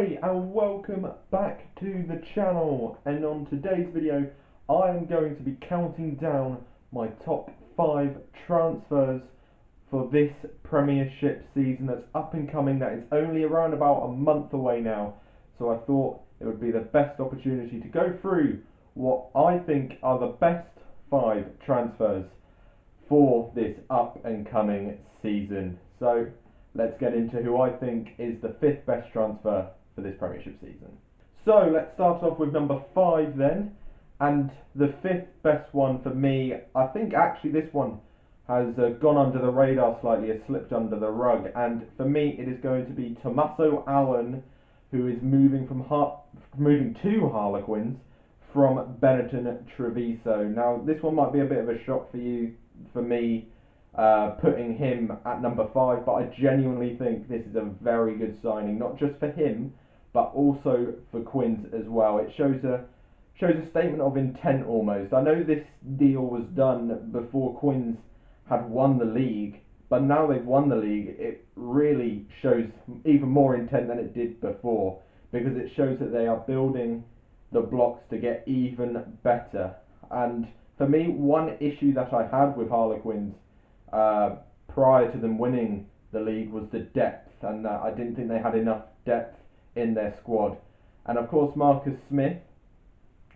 Hi and welcome back to the channel, and on today's video I am going to be counting down my top 5 transfers for this Premiership season that's up and coming, that is only around about a month away now. So I thought it would be the best opportunity to go through what I think are the best 5 transfers for this up and coming season. So let's get into who I think is the 5th best transfer for this Premiership season. So let's start off with number 5 then, and the 5th best one for me, I think actually this one has gone under the radar slightly, has slipped under the rug, and for me it is going to be Tommaso Allan, who is moving to Harlequins from Benetton Treviso. Now this one might be a bit of a shock for me, putting him at number 5, but I genuinely think this is a very good signing, not just for him, but also for Quins as well. It shows a statement of intent almost. I know this deal was done before Quins had won the league, but now they've won the league, it really shows even more intent than it did before, because it shows that they are building the blocks to get even better. And for me, one issue that I had with Harlequins prior to them winning the league was the depth, and I didn't think they had enough depth in their squad. And of course Marcus Smith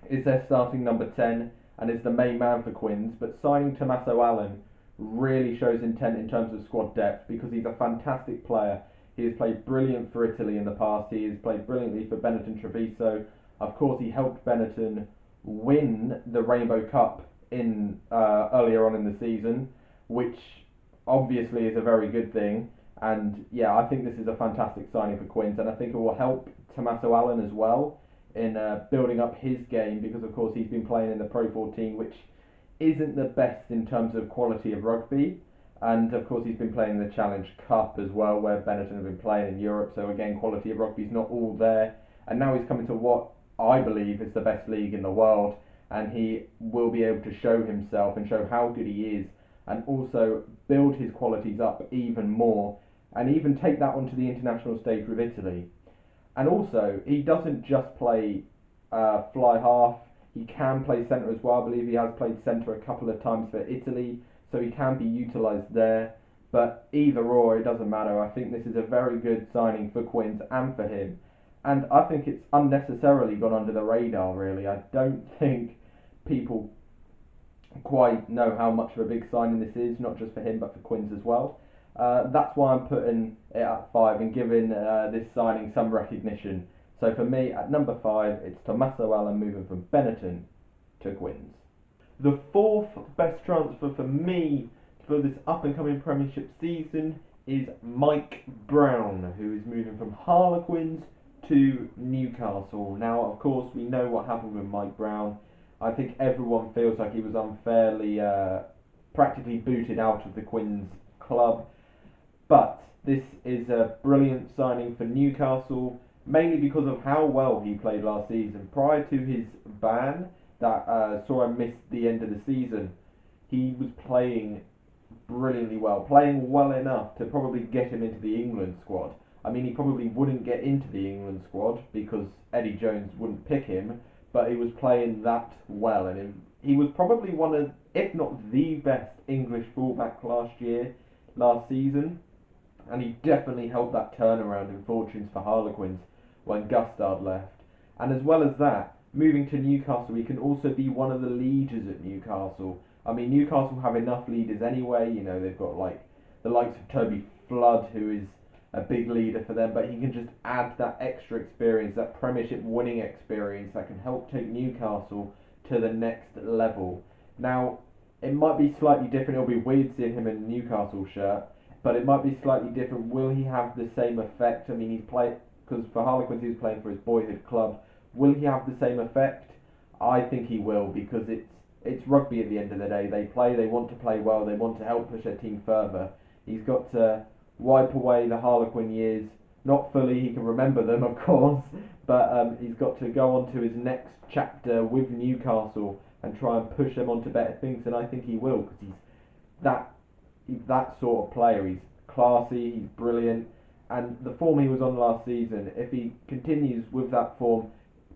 is their starting number 10 and is the main man for Quins, but signing Tommaso Allan really shows intent in terms of squad depth, because he's a fantastic player. He has played brilliant for Italy in the past, he has played brilliantly for Benetton Treviso. Of course he helped Benetton win the Rainbow Cup in earlier on in the season, which obviously is a very good thing. And yeah, I think this is a fantastic signing for Quins, and I think it will help Tommaso Allan as well in building up his game, because of course he's been playing in the Pro 14, which isn't the best in terms of quality of rugby, and of course he's been playing the Challenge Cup as well, where Benetton have been playing in Europe, so again quality of rugby is not all there, and now he's coming to what I believe is the best league in the world, and he will be able to show himself and show how good he is, and also build his qualities up even more, and even take that onto the international stage with Italy. And also, he doesn't just play fly half, he can play centre as well. I believe he has played centre a couple of times for Italy, so he can be utilised there. But either or, it doesn't matter. I think this is a very good signing for Quins and for him. And I think it's unnecessarily gone under the radar, really. I don't think people quite know how much of a big signing this is, not just for him but for Quins as well. That's why I'm putting it at 5 and giving this signing some recognition. So for me, at number 5, it's Tommaso Allan moving from Benetton to Quins. The 4th best transfer for me for this up-and-coming Premiership season is Mike Brown, who is moving from Harlequins to Newcastle. Now, of course, we know what happened with Mike Brown. I think everyone feels like he was unfairly practically booted out of the Quins club. But this is a brilliant signing for Newcastle, mainly because of how well he played last season. Prior to his ban that saw him miss the end of the season, he was playing brilliantly well, playing well enough to probably get him into the England squad. I mean, he probably wouldn't get into the England squad because Eddie Jones wouldn't pick him, but he was playing that well, and he was probably one of, if not the best English fullback last season, and he definitely helped that turnaround in fortunes for Harlequins when Gustard left. And as well as that, moving to Newcastle, he can also be one of the leaders at Newcastle. I mean, Newcastle have enough leaders anyway, you know, they've got like the likes of Toby Flood, who is a big leader for them, but he can just add that extra experience, that Premiership winning experience that can help take Newcastle to the next level. Now, it might be slightly different, it'll be weird seeing him in a Newcastle shirt, but it might be slightly different. Will he have the same effect? I mean, he's played, because for Harlequins he was playing for his boyhood club. Will he have the same effect? I think he will, because it's rugby at the end of the day. They play, they want to play well, they want to help push their team further. He's got to wipe away the Harlequin years. Not fully, he can remember them, of course, but he's got to go on to his next chapter with Newcastle and try and push them on to better things, and I think he will, because he's that sort of player. He's classy, he's brilliant, and the form he was on last season, if he continues with that form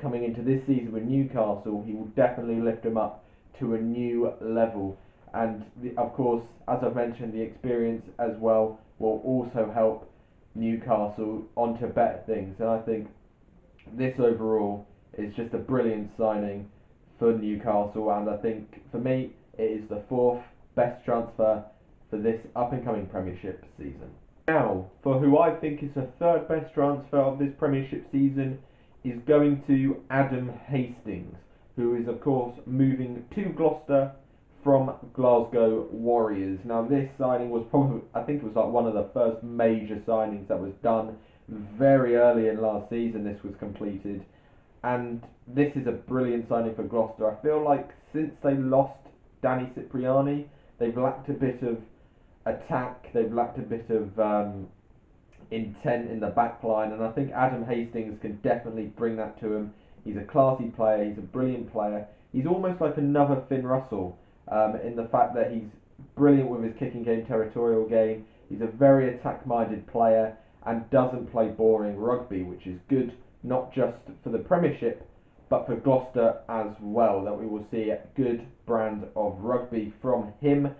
coming into this season with Newcastle, he will definitely lift them up to a new level. And of course, as I've mentioned, the experience as well will also help Newcastle onto better things. And I think this overall is just a brilliant signing for Newcastle, and I think for me it is the fourth best transfer for this up and coming Premiership season. Now, for who I think is the third best transfer of this Premiership season, is going to Adam Hastings, who is of course moving to Gloucester from Glasgow Warriors. Now, this signing was probably, I think it was like one of the first major signings that was done very early in last season. This was completed, and this is a brilliant signing for Gloucester. I feel like since they lost Danny Cipriani, they've lacked a bit of attack, they've lacked a bit of intent in the back line, and I think Adam Hastings can definitely bring that to him. He's a classy player, he's a brilliant player. He's almost like another Finn Russell in the fact that he's brilliant with his kicking game, territorial game. He's a very attack-minded player and doesn't play boring rugby, which is good not just for the Premiership but for Gloucester as well, that we will see a good brand of rugby from him.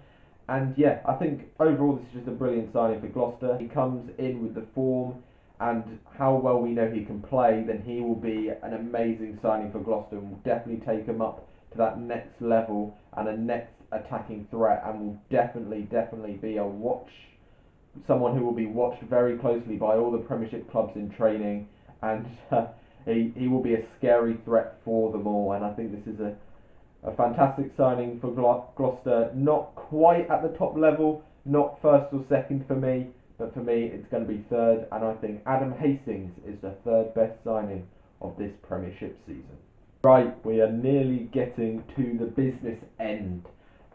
And yeah, I think overall this is just a brilliant signing for Gloucester. He comes in with the form and how well we know he can play, then he will be an amazing signing for Gloucester and will definitely take him up to that next level and a next attacking threat, and will definitely be a someone who will be watched very closely by all the Premiership clubs in training, and he will be a scary threat for them all. And I think this is a fantastic signing for Gloucester. Not quite at the top level, not first or second for me, but for me it's going to be third, and I think Adam Hastings is the third best signing of this Premiership season. Right, we are nearly getting to the business end,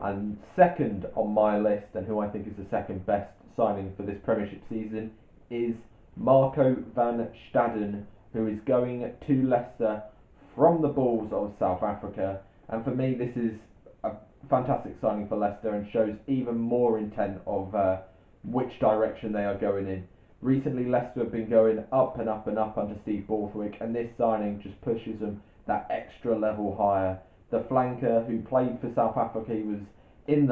and second on my list, and who I think is the second best signing for this Premiership season, is Marco van Staden, who is going to Leicester from the Bulls of South Africa. And for me, this is a fantastic signing for Leicester and shows even more intent of which direction they are going in. Recently, Leicester have been going up and up and up under Steve Borthwick, and this signing just pushes them that extra level higher. The flanker who played for South Africa, he was in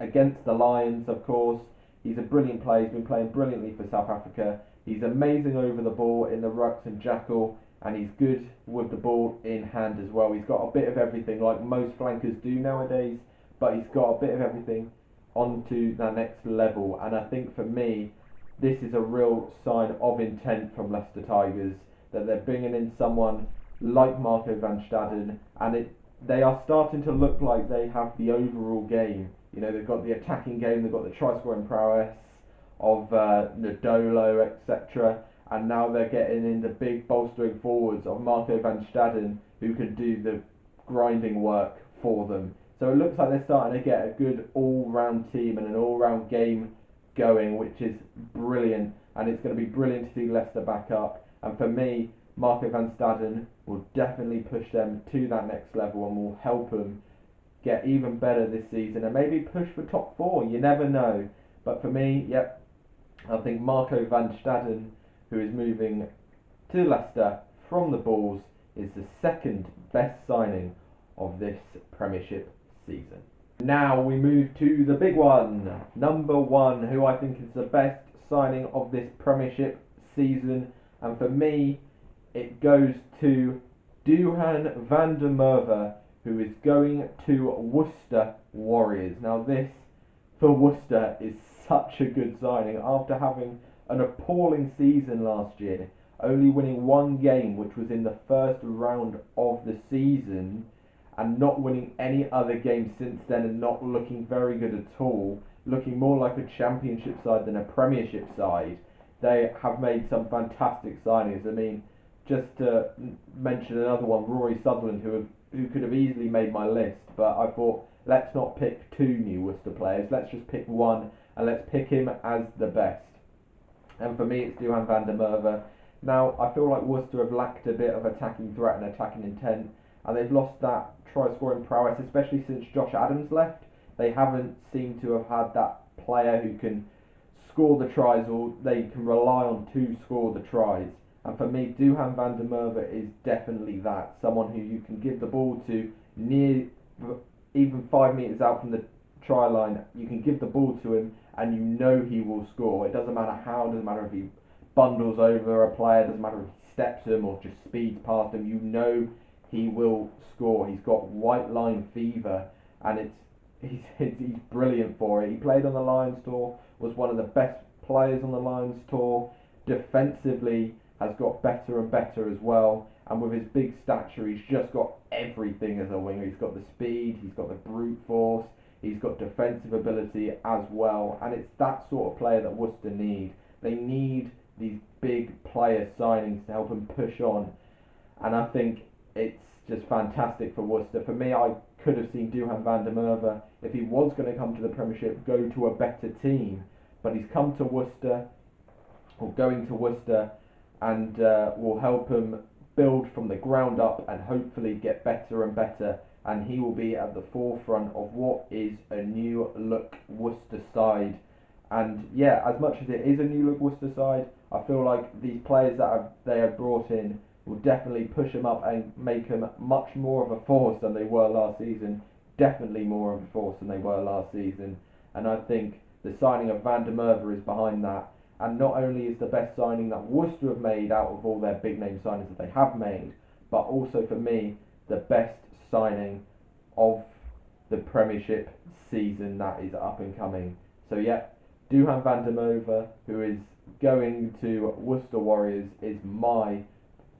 against the Lions, of course. He's a brilliant player. He's been playing brilliantly for South Africa. He's amazing over the ball in the rucks and jackal, and he's good with the ball in hand as well. He's got a bit of everything, like most flankers do nowadays, but he's got a bit of everything onto the next level. And I think for me, this is a real sign of intent from Leicester Tigers, that they're bringing in someone like Marco van Staden, and they are starting to look like they have the overall game. You know, they've got the attacking game, they've got the try-scoring prowess of Nadolo, etc. And now they're getting in the big bolstering forwards of Marco van Staden, who can do the grinding work for them. So it looks like they're starting to get a good all-round team and an all-round game going, which is brilliant. And it's going to be brilliant to see Leicester back up. And for me, Marco van Staden will definitely push them to that next level and will help them get even better this season and maybe push for top four. You never know. But for me, yep, I think Marco van Staden, who is moving to Leicester from the Bulls, is the second best signing of this Premiership season. Now we move to the big one, number one, who I think is the best signing of this Premiership season, and for me it goes to Duhan van der Merwe, who is going to Worcester Warriors. Now this, for Worcester, is such a good signing after having an appalling season last year, only winning one game, which was in the first round of the season, and not winning any other games since then, and not looking very good at all, looking more like a Championship side than a Premiership side. They have made some fantastic signings. I mean, just to mention another one, Rory Sutherland, who could have easily made my list, but I thought, let's not pick two new Worcester players, let's just pick one, and let's pick him as the best. And for me, it's Duhan van der Merwe. Now, I feel like Worcester have lacked a bit of attacking threat and attacking intent, and they've lost that try-scoring prowess, especially since Josh Adams left. They haven't seemed to have had that player who can score the tries, or they can rely on to score the tries. And for me, Duhan van der Merwe is definitely that. Someone who you can give the ball to near, even 5 meters out from the try line. You can give the ball to him and you know he will score. It doesn't matter how, it doesn't matter if he bundles over a player, it doesn't matter if he steps him or just speeds past him. You know he will score. He's got white line fever, and he's brilliant for it. He played on the Lions tour, was one of the best players on the Lions tour. Defensively has got better and better as well, and with his big stature he's just got everything as a winger. He's got the speed, he's got the brute force, he's got defensive ability as well, and it's that sort of player that Worcester need. They need these big player signings to help them push on, and I think it's just fantastic for Worcester. For me, I could have seen Duhan van der Merwe, if he was going to come to the Premiership, go to a better team, but he's come to Worcester, or going to Worcester, and will help him build from the ground up and hopefully get better and better, and he will be at the forefront of what is a new look Worcester side. And yeah, as much as it is a new look Worcester side, I feel like these players that they have brought in will definitely push them up and make them much more of a force than they were last season. Definitely more of a force than they were last season. And I think the signing of van der Merwe is behind that. And not only is the best signing that Worcester have made out of all their big name signings that they have made, but also for me, the best signing of the Premiership season that is up and coming. So yeah, Duhan van der Merwe, who is going to Worcester Warriors, is my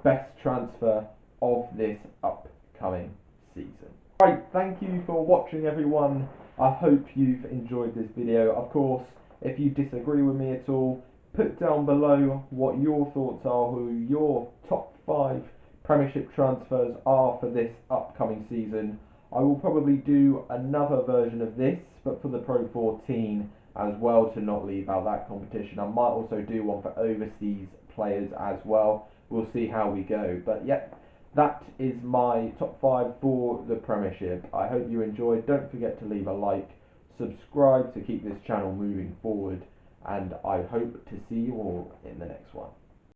best transfer of this upcoming season. Right, thank you for watching everyone. I hope you've enjoyed this video. Of course, if you disagree with me at all, put down below what your thoughts are, who your top 5 Premiership transfers are for this upcoming season. I will probably do another version of this, but for the Pro 14 as well, to not leave out that competition. I might also do one for overseas players as well. We'll see how we go. But yep, that is my top 5 for the Premiership. I hope you enjoyed. Don't forget to leave a like, subscribe to keep this channel moving forward, and I hope to see you all in the next one.